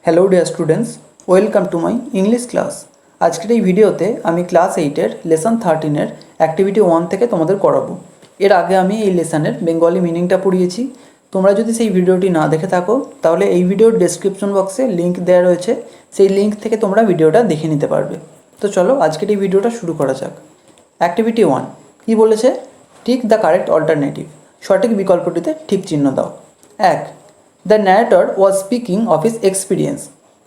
Hello dear students, welcome to my English class. আজকের এই ভিডিওতে আমি ক্লাস 8-এর লেসন 13-এর অ্যাক্টিভিটি 1 থেকে তোমাদের করাবো। এর আগে আমি এই লেসনের বেঙ্গলি মিনিংটা পড়িয়েছি। তোমরা যদি সেই ভিডিওটি না দেখে থাকো তাহলে এই ভিডিওর ডেসক্রিপশন বক্সে লিঙ্ক দেওয়া রয়েছে, সেই লিঙ্ক থেকে তোমরা ভিডিওটা দেখে নিতে পারবে। তো চলো আজকের এই ভিডিওটা শুরু করা যাক। অ্যাক্টিভিটি 1 কী বলেছে? টিক দ্য কারেক্ট অল্টারনেটিভ, সঠিক বিকল্পটিতে ঠিক চিহ্ন দাও। 1. The narrator was speaking of his experience.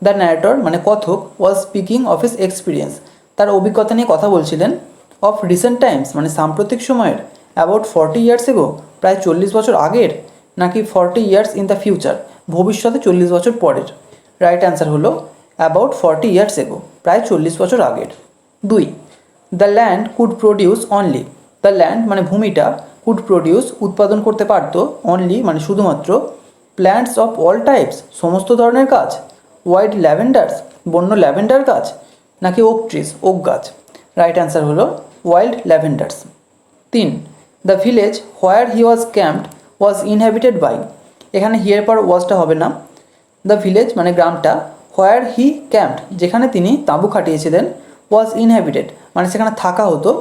The narrator মানে কথক was speaking of his experience, তার অভিজ্ঞতা নিয়ে কথা বলছিলেন। অফ রিসেন্ট টাইমস মানে সাম্প্রতিক সময়ের। অ্যাবাউট 40 ইয়ার্স এগো প্রায় 40 বছর আগের, নাকি 40 ইয়ার্স ইন দ্য ফিউচার ভবিষ্যতে 40 বছর পরের। রাইট অ্যান্সার হলো অ্যাবাউট 40 ইয়ার্স এগো, প্রায় 40 বছর আগের। 2. The land could produce only. The land মানে ভূমিটা, কুড প্রডিউস উৎপাদন করতে পারত, অনলি মানে শুধুমাত্র, প্ল্যান্টস অফ অল টাইপস সমস্ত ধরনের গাছ, হোয়াইট ল্যাভেন্ডার্স বন্য ল্যাভেন্ডার গাছ, নাকি ওক ট্রিস ওক গাছ। রাইট অ্যান্সার হলো wild lavenders. 3. The village where he was camped was inhabited by. এখানে হিয়ের পর ওয়াজটা হবে না। দ্য ভিলেজ মানে গ্রামটা, হোয়ার হি ক্যাম্পড যেখানে তিনি তাঁবু খাটিয়েছিলেন, ওয়াজ ইনহ্যাবিটেড মানে সেখানে থাকা হতো,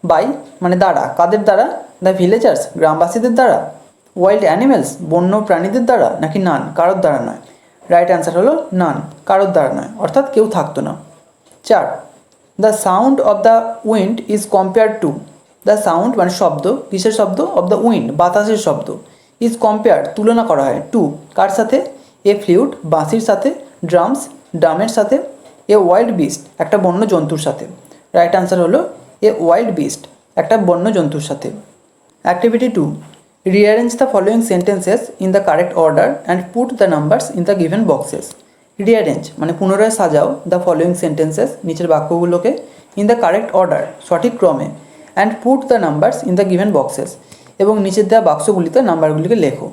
বাই মানে দ্বারা, কাদের দ্বারা? দ্য ভিলেজার্স গ্রামবাসীদের দ্বারা, ওয়াইল্ড অ্যানিমেলস বন্য প্রাণীদের দ্বারা, নাকি নান কারোর দ্বারা নয়। রাইট অ্যান্সার হলো নান কারোর দ্বারা নয়, অর্থাৎ কেউ থাকতো না। 4. The sound of the wind is compare to. The sound মানে শব্দ, কিসের শব্দ? অফ দ্য উইন্ড বাতাসের শব্দ, ইজ কম্পেয়ার তুলনা করা হয়, টু কার সাথে? এ ফ্লিউট বাঁশির সাথে, ড্রামস ড্রামের সাথে, এ ওয়াইল্ড বিস্ট একটা বন্য জন্তুর সাথে। রাইট অ্যান্সার হলো এ ওয়াইল্ড বিস্ট একটা বন্য জন্তুর সাথে। Activity 2. Rearrange the following sentences in the correct order and put the numbers in the given boxes. Rearrange মানে পুনরায় সাজাও, the following sentences নিচের বাক্যগুলোকে, in the correct order সঠিক ক্রমে, and put the numbers in the given boxes এবং নিচের দেওয়া বাক্সগুলিতে নাম্বারগুলিকে লেখো।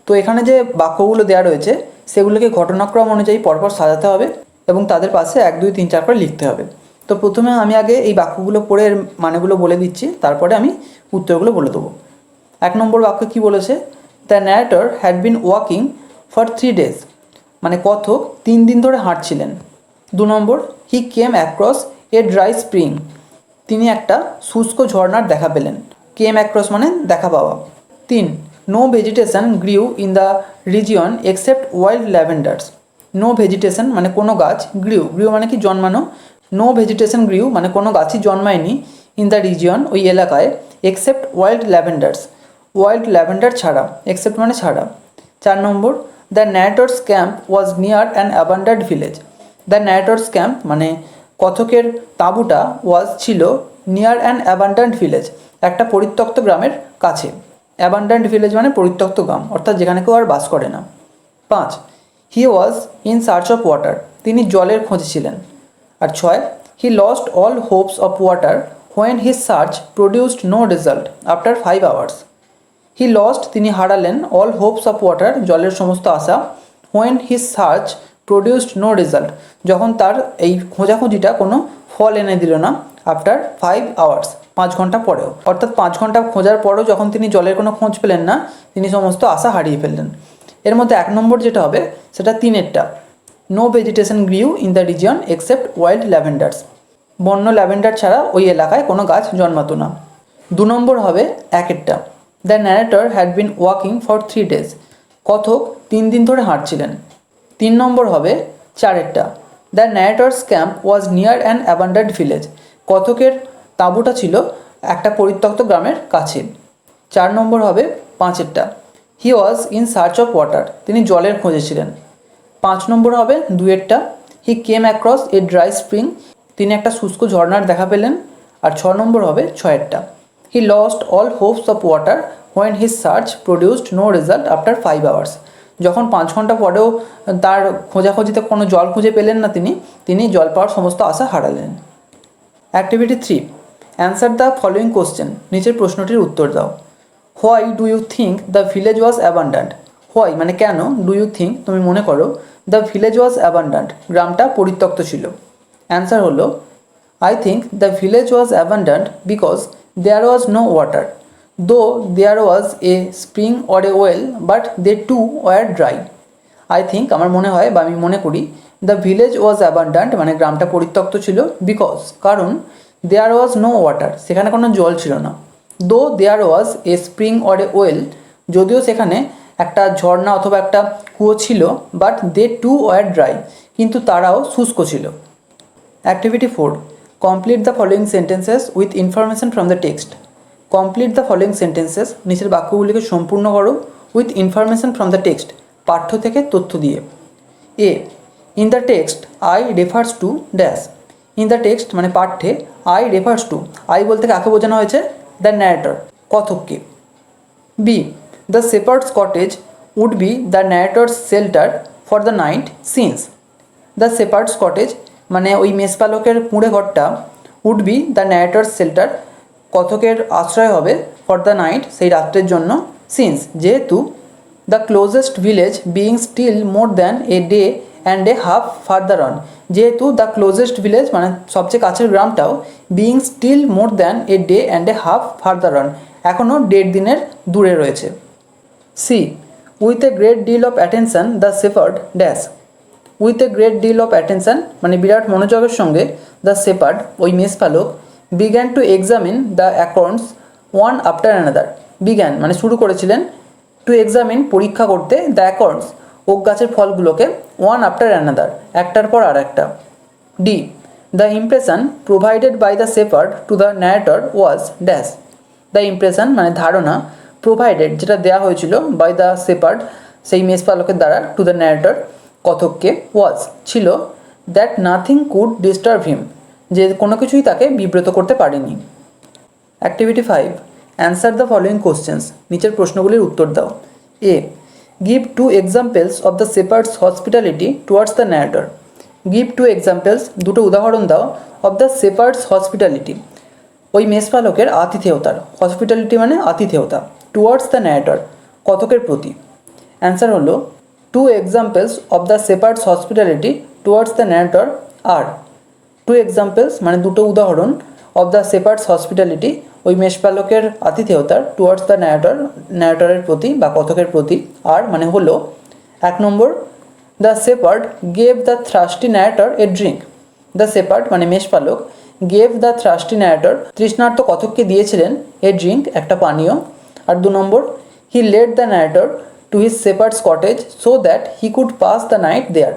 তো এখানে যে বাক্যগুলো দেওয়া রয়েছে সেগুলোকে ঘটনাক্রম অনুযায়ী পরপর সাজাতে হবে এবং তাদের পাশে 1 2 3 4 করে লিখতে হবে। তো প্রথমে আমি আগে এই বাক্যগুলো পড়ে এর মানেগুলো বলে দিচ্ছি, তারপরে আমি উত্তরগুলো বলে দেবো। 1 নম্বর বাক্য কী বলেছে? The narrator had been walking for 3 days মানে কথক 3 দিন ধরে হাঁটছিলেন। 2 নম্বর, he came across a dry spring, তিনি একটা শুষ্ক ঝর্ণার দেখা পেলেন। কেম অ্যাক্রস মানে দেখা পাওয়া। 3. No vegetation grew in the region except wild lavenders. No vegetation মানে কোনো গাছ, গ্রিউ গ্রিউ মানে কি জন্মানো, নো ভেজিটেশন গ্রিউ মানে কোনো গাছই জন্মায়নি, ইন দ্য রিজিয়ন ওই এলাকায়, except wild lavenders wild lavender ছাড়া, এক্সেপ্ট মানে ছাড়া। 4 নম্বর, the narrator's camp was near an abundant village. The narrator's camp মানে কথকের তাঁবুটা, ওয়াজ ছিল, নিয়ার অ্যান অ্যাবান্ডান্ট ভিলেজ একটা পরিত্যক্ত গ্রামের কাছে। অ্যাবান্ডান্ট ভিলেজ মানে পরিত্যক্ত গ্রাম, অর্থাৎ যেখানে কেউ আর বাস করে না। 5. He was in search of water, তিনি জলের খোঁজে ছিলেন। আর 6. He lost all hopes of water when his search produced no result after 5 hours। He lost তিনি হারালেন, অল হোপস অফ ওয়াটার জলের সমস্ত আশা, when his search produced no result যখন তার এই খোঁজাখুঁজিটা কোনো ফল এনে দিল না, আফটার 5 hours 5 ঘন্টা পরেও, অর্থাৎ 5 ঘন্টা খোঁজার পরেও যখন তিনি জলের কোনো খোঁজ পেলেন না, তিনি সমস্ত আশা হারিয়ে ফেললেন। এর মধ্যে 1 নম্বর যেটা হবে সেটা 3-এরটা, no vegetation grew in the region except wild lavenders, বন্য ল্যাভেন্ডার ছাড়া ওই এলাকায় কোনো গাছ জন্মাতো না। 2 নম্বর হবে 1-এরটা, the narrator had been walking for 3 days, কথক 3 দিন ধরে হাঁটছিলেন। 3 নম্বর হবে 4-এরটা, the narrator's camp was near an abundant village, কথকের তাঁবুটা ছিল একটা পরিত্যক্ত গ্রামের কাছে। 4 নম্বর হবে 5-এরটা, he was in search of water, তিনি জলের খোঁজে ছিলেন। 5 নম্বর হবে 2-এরটা, he came across a dry spring, তিনি একটা শুষ্ক ঝর্ণার দেখা পেলেন। আর 6 নম্বর হবে 6-এরটা, he lost all hopes of water when his search produced no result after 5 hours, যখন 5 ঘন্টা পরেও তার খোঁজাখুঁজিতে কোনো জল খুঁজে পেলেন না তিনি জল পাওয়ার সমস্ত আশা হারালেন। Activity 3. Answer the following question, নিচের প্রশ্নটির উত্তর দাও। Why do you think the village was abandoned. Why মানে কেন, ডু ইউ থিঙ্ক তুমি মনে করো, দ্য ভিলেজ ওয়াজ অ্যাবান্ডান্ট গ্রামটা পরিত্যক্ত ছিল। অ্যান্সার হলো I think the village was abundant because there was no water, though there was a spring or a well, but they too were dry. I think আমার মনে হয় বা আমি মনে করি দ্য ভিলেজ ওয়াজ অ্যাবান্ডান্ট মানে গ্রামটা পরিত্যক্ত ছিল বিকজ কারণ দেয়ার ওয়াজ নো ওয়াটার সেখানে কোনো জল ছিল না। Though there was a spring or a well যদিও সেখানে একটা ঝর্ণা অথবা একটা কুয়ো ছিল but they too were dry কিন্তু তারাও শুষ্ক ছিল। Activity 4 complete the following sentences with information from the text. Complete the following sentences নিচের বাক্যগুলিকে সম্পূর্ণ করো with information from the text পাঠ্য থেকে তথ্য দিয়ে। A in the text I refers to dash. In the text মানে পাঠ্যে আই রেফার্স টু আই বলতে কাকে বোঝানো হয়েছে দ্য ন্যারেটর কথককে। B the shepherd's cottage would be the narrator's shelter for the night since. The shepherd's cottage মানে ওই মেষপালকের কুঁড়ে ঘরটা would be the narrator's shelter কথকের আশ্রয় হবে ফর দ্য নাইট সেই রাত্রের জন্য সিন্স যেহেতু the closest village being still more than a day and a half farther on যেহেতু দ্য ক্লোজেস্ট ভিলেজ মানে সবচেয়ে কাছের গ্রামটাও being still more than a day and a half farther on এখনও 1.5 দিনের দূরে রয়েছে। C with a great deal of attention the shepherd dash. With a great deal of attention মানে বিরাট মনোযোগের সঙ্গে দ্য শেপার্ড ওই মেষপালক began to examine the acorns one after another. Began মানে শুরু করেছিলেন টু এক্সামিন পরীক্ষা করতে দ্য অ্যাকর্নস ওক গাছের ফলগুলোকে ওয়ান আফটার অ্যানাদার একটার পর আর একটা। D the impression provided by the shepherd to the narrator was dash. The impression মানে ধারণা প্রোভাইডেড যেটা দেওয়া হয়েছিল বাই দ্য শেপার্ড সেই মেষপালকের দ্বারা টু দ্য ন্যারেটর কথককে ওয়াজ ছিল দ্যাট নাথিং কুড ডিস্টার্ব হিম যে কোনো কিছুই তাকে বিব্রত করতে পারেনি। Activity 5 answer the following questions নিচের প্রশ্নগুলির উত্তর দাও। এ give 2 examples of the shepherd's hospitality towards the narrator. Give 2 examples দুটো উদাহরণ দাও অফ দ্য শেপার্ডস হসপিটালিটি ওই মেষপালকের আতিথেয়তার হসপিটালিটি মানে আতিথেয়তা টুয়ার্ডস দ্য ন্যারেটর কথকের প্রতি। অ্যান্সার হলো 2 examples of the shepherd's hospitality towards the narrator আর 2 এক্সাম্পলস মানে দুটো উদাহরণ অফ দ্য শেপার্ডস হসপিটালিটি ওই মেষপালকের আতিথেয়তার টুয়ার্ডস দ্য ন্যারেটরের প্রতি বা কথকের প্রতি আর মানে হলো 1 number the shepherd gave the thirsty narrator a drink. The shepherd মানে মেষপালক গেভ দ্য থ্রাস্টি ন্যারেটর তৃষ্ণার্ত কথককে দিয়েছিলেন এ ড্রিঙ্ক একটা পানীয়। আর 2 নম্বর he led the narrator to his shepherd's cottage so that he could pass the night there.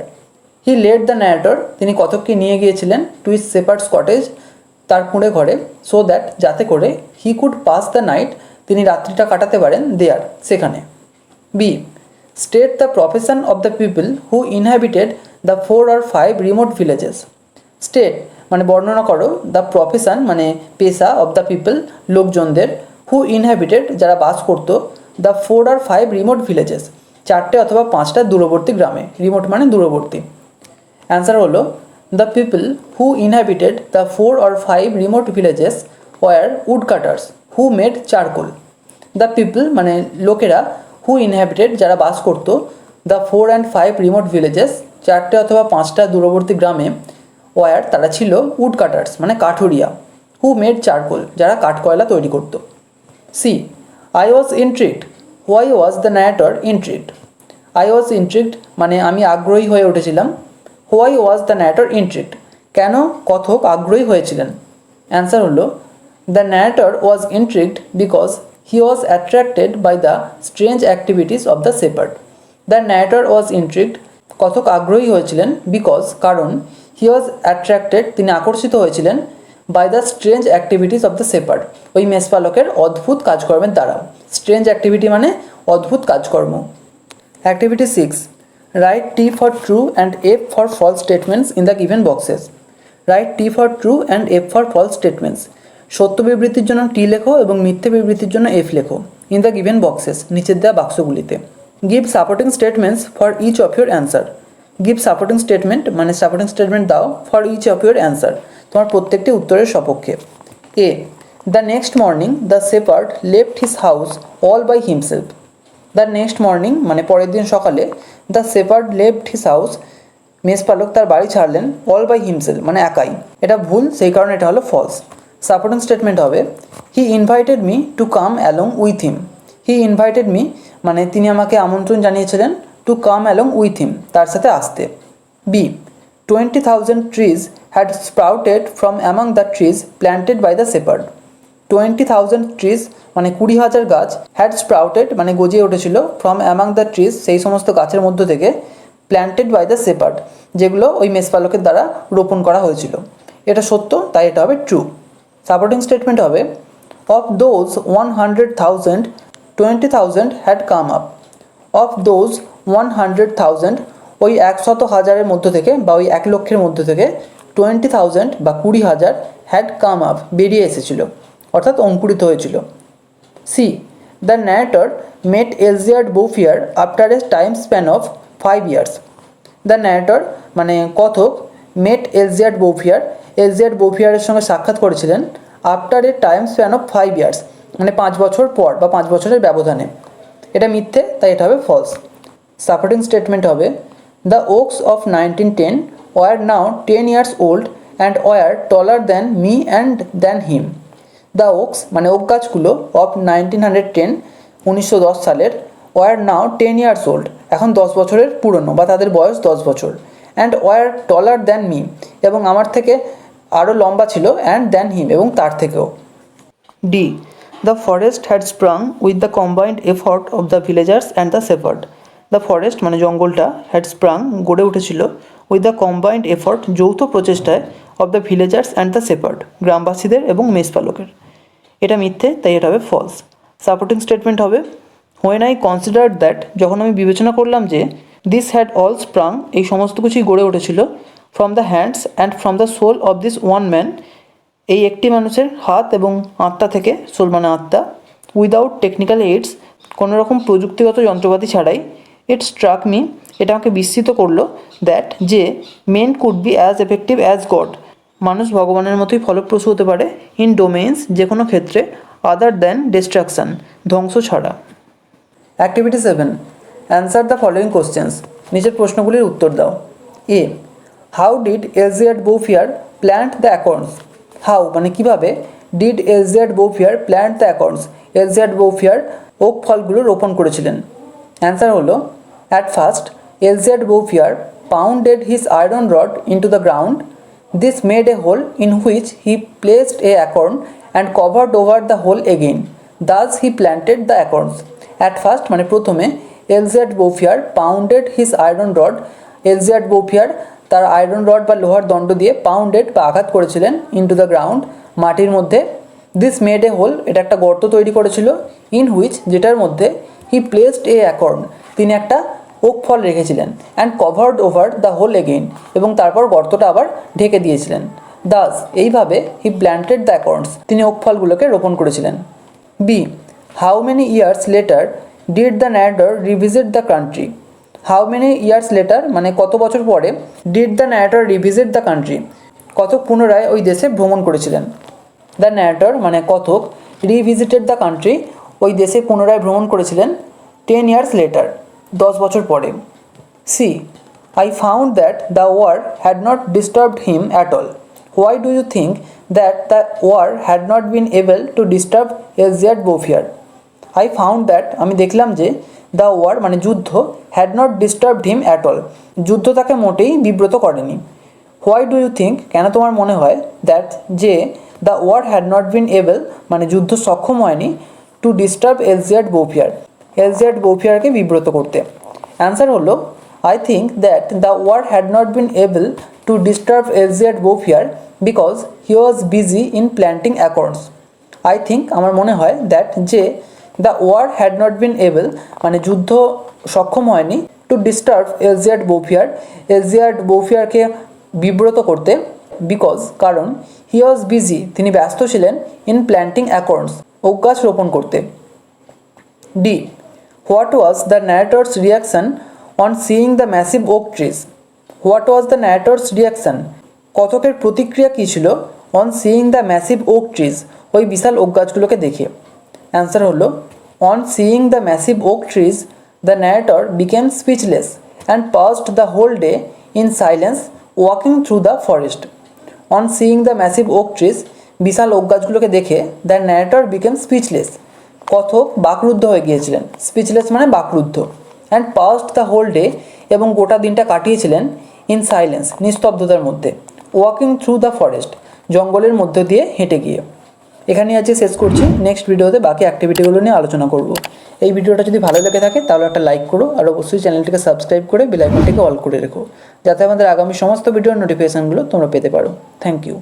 He led the narrator তিনি কথককে নিয়ে গিয়েছিলেন টু হিজ শেপার্ডস কটেজ তার কুঁড়ে ঘরে সো দ্যাট যাতে করে he could pass the night তিনি রাত্রিটা কাটাতে পারেন দেয়ার সেখানে। B state the profession of the people who inhabited the 4 or 5 remote villages. State মানে বর্ণনা করো দ্য প্রফেশন মানে পেশা অফ দ্য পিপল লোকজনদের হু ইনহ্যাবিটেড যারা বাস করত দ্য 4 or 5 রিমোট ভিলেজেস 4টে অথবা 5টা দূরবর্তী গ্রামে রিমোট মানে দূরবর্তী। অ্যান্সার হলো the people who inhabited the 4 or 5 remote villages were wood cutters who made charcoal. The people মানে লোকেরা হু ইনহ্যাবিটেড যারা বাস করত দ্য 4 and 5 রিমোট ভিলেজেস 4টে অথবা 5টা দূরবর্তী গ্রামে ওয়ার তারা ছিল উড কাটার্স মানে কাঠুরিয়া হু মেড চারকোল যারা কাঠকয়লা তৈরি করত। C I was intrigued why was the narrator intrigued. I was intrigued মানে আমি আগ্রহী হয়ে উঠেছিলাম। Why was the narrator intrigued কেন কথক আগ্রহী হয়েছিলেন। অ্যান্সার হলো the narrator was intrigued because he was attracted by the strange activities of the shepherd. The narrator was intrigued কথক আগ্রহী হয়েছিলেন বিকজ কারণ হি ওয়াজ অ্যাট্রাক্টেড তিনি আকর্ষিত হয়েছিলেন by the strange activities of the shepherd ওই মেষপালকের অদ্ভুত কাজকর্মের দ্বারা। স্ট্রেঞ্জ অ্যাক্টিভিটি মানে অদ্ভুত কাজকর্ম। Activity 6 write T for true and F for false statements in the given boxes. Write T for true and F for false statements সত্য বিবৃতির জন্য টি লেখো এবং মিথ্যে বিবৃতির জন্য এফ লেখো ইন দ্য গিভেন বক্সেস নিচের দেওয়া বাক্সগুলিতে। Give supporting statements for each of your answer. Give supporting statement মানে সাপোর্টিং স্টেটমেন্ট দাও for each of your answer তোমার প্রত্যেকটি উত্তরের সপক্ষে। A the next morning the shepherd left his house all by himself. The next morning মানে পরের দিন সকালে the shepherd left his house মেষপালক তার বাড়ি ছাড়লেন অল বাই হিমসেলফ মানে একাই। এটা ভুল সেই কারণে এটা হলো ফলস। সাপোর্টিং স্টেটমেন্ট হবে he invited me to come along with him. He invited me মানে তিনি আমাকে আমন্ত্রণ জানিয়েছিলেন to come along with him, তার সাথে আসতে। B 20,000 trees had sprouted from among the trees planted by the shepherd. 20,000 trees মানে 20,000 গাছ, হ্যাড স্প্রাউটেড মানে গজিয়ে উঠেছিল, ফ্রম অ্যামাং দ্য ট্রিজ সেই সমস্ত গাছের মধ্য থেকে, প্ল্যান্টেড বাই দ্য শেপার্ড যেগুলো ওই মেষপালকের দ্বারা রোপণ করা হয়েছিল। এটা সত্য, তাই এটা হবে ট্রু। সাপোর্টিং স্টেটমেন্ট হবে of those 100,000 20,000 had come up. Of those 100,000 ওই 100,000-এর মধ্য থেকে বা ওই 1,00,000-এর মধ্য থেকে 20,000 বা 20,000 হ্যাড কাম আপ বেরিয়ে এসেছিল, অর্থাৎ অঙ্কুরিত হয়েছিল। C the narrator met Elzeard Bouffier after a time span of 5 years। The narrator মানে কথক মেট এলজিয়ার্ড বোফিয়ার, এলজিয়ার্ড বোফিয়ারের সঙ্গে সাক্ষাৎ করেছিলেন after a time span of 5 years মানে 5 বছর পর বা 5 বছরের ব্যবধানে। এটা মিথ্যে, তাই এটা হবে ফলস। সাপোর্টিং স্টেটমেন্ট হবে the oaks of 1910 were now 10 years old and were taller than me and than him. The oaks মানে ওক গাছগুলো অফ 1910 1910 সালের, ওয়ার নাও 10 years ওল্ড এখন 10 বছরের পুরনো বা তাদের বয়স 10 বছর, and were taller than me এবং আমার থেকে আরও লম্বা ছিল, অ্যান্ড দ্যান হিম এবং তার থেকেও। D the forest had স্প্রাং with the combined effort of the villagers and the shepherd. The forest মানে জঙ্গলটা, হ্যাড স্প্রাং গড়ে উঠেছিল, উইথ দ্য কম্বাইন্ড এফর্ট যৌথ প্রচেষ্টায়, of the villagers and the shepherd গ্রামবাসীদের এবং মেষপালকের। এটা মিথ্যে, তাই এটা হবে ফলস। সাপোর্টিং স্টেটমেন্ট হবে হোয়েন আই কনসিডার্ড দ্যাট যখন আমি বিবেচনা করলাম যে, দিস হ্যাড অল স্প্রাং এই সমস্ত কিছুই গড়ে উঠেছিল, from the hands and from the soul of this one man এই একটি মানুষের হাত এবং আত্মা থেকে, সোল মানে আত্মা, উইদাউট টেকনিক্যাল এইডস কোনো রকম প্রযুক্তিগত যন্ত্রপাতি ছাড়াই। ইট স্ট্রাক মি এটা আমাকে বিস্মিত করলো, দ্যাট যে men could be as effective as God মানুষ ভগবানের মতোই ফলপ্রসূ হতে পারে, ইন ডোমেইনস যে কোনো ক্ষেত্রে, আদার দ্যান ডিস্ট্রাকশন ধ্বংস ছাড়া। Activity 7 answer the following questions নিচের প্রশ্নগুলির উত্তর দাও। A how did Elzeard Bouffier plant the acorns. How মানে কীভাবে, did Elzeard Bouffier plant the acorns Elzeard Bouffier oak ফলগুলো রোপণ করেছিলেন। অ্যান্সার হলো at first Elzeard Bouffier pounded his iron rod into the ground. This made a hole in which he placed an acorn and covered over the hole again. Thus he planted the acorns. At first মানে প্রথমে, এলজিয়ার্ড Bouffier pounded his iron rod এলজিয়ার্ড বোফিয়ার তার iron rod বা লোহার দণ্ড দিয়ে পাউন্ডেড বা আঘাত করেছিলেন ইনটু দ্য গ্রাউন্ড মাটির মধ্যে। দিস মেড এ হোল এটা একটা গর্ত তৈরি করেছিল, ইন হুইচ যেটার মধ্যে, হি প্লেসড এ অ্যাকর্ন তিনি একটা ওক ফল রেখেছিলেন, and covered over the hole again এবং তারপর গর্তটা আবার ঢেকে দিয়েছিলেন। দাস এইভাবে হি প্ল্যান্টেড দ্য অ্যাকর্নস তিনি ওক ফলগুলোকে রোপণ করেছিলেন। B how many years later did the narrator revisit the country. How many years later মানে কত বছর পরে, did the narrator revisit the country কতক পুনরায় ওই দেশে ভ্রমণ করেছিলেন। দ্য ন্যারেটর মানে কথক রিভিজিটেড দ্য কান্ট্রি ওই দেশে পুনরায় ভ্রমণ করেছিলেন 10 years লেটার 10 বছর পরে। C I found that the war had not disturbed him at all. Why do you think that the war had not been able to disturb Elzeard Bouffier. I found that আমি দেখলাম যে, the war মানে যুদ্ধ, had not disturbed him at all যুদ্ধ তাকে মোটেই বিব্রত করেনি। হোয়াই ডু ইউ থিঙ্ক কেন তোমার মনে হয়, দ্যাট যে the war had not been able মানে যুদ্ধ সক্ষম হয়নি, টু ডিস্টার্ব এলজিয়ার্ড বোফিয়ার এলজিয়ার্ড বোফিয়ারকে বিব্রত করতে। অ্যান্সার হলো I think that the war had not been able to disturb Elzeard Bouffier because he was busy in planting acorns. I think আমার মনে হয়, দ্যাট যে the war had not been able মানে যুদ্ধ সক্ষম হয়নি, টু ডিস্টার্ব এলজিয়ার্ড বোফিয়ার এলজিয়ার্ড বোফিয়ারকে বিব্রত করতে, বিকজ কারণ, হি ওয়াজ বিজি তিনি ব্যস্ত ছিলেন, ইন প্ল্যান্টিং অ্যাকর্নস ওক গাছ রোপণ করতে। D what was the narrator's reaction on seeing the massive oak trees. What was the narrator's reaction কথকের প্রতিক্রিয়া কী ছিল, on seeing the massive oak trees ওই বিশাল ওক গাছগুলোকে দেখে। অ্যান্সার হলো on seeing the massive oak trees the narrator became speechless and passed the whole day in silence walking through the forest. On seeing the massive oak trees বিশাল oak গাছগুলোকে দেখে, the narrator became speechless কথক বাকরুদ্ধ হয়ে গিয়েছিলেন। Speechless মানে বাকরুদ্ধ, and passed the whole day, এবং গোটা দিনটা কাটিয়েছিলেন ইন সাইলেন্স, নিস্তব্ধতার মধ্যে। ওয়াকিং থ্রু দ্য ফরেস্ট, জঙ্গলের মধ্য দিয়ে হেঁটে গিয়ে। এখানেই আজকে শেষ করছি। নেক্সট ভিডিওতে বাকি অ্যাক্টিভিটিগুলো নিয়ে আলোচনা করব। এই ভিডিওটা যদি ভালো লেগে থাকে তাহলে একটা লাইক করো, আর অবশ্যই চ্যানেলটিকে সাবস্ক্রাইব করে বেল আইকনটিকে অল করে রেখো, যাতে আমাদের আগামী সমস্ত ভিডিওর নোটিফিকেশানগুলো তোমরা পেতে পারো। Thank you.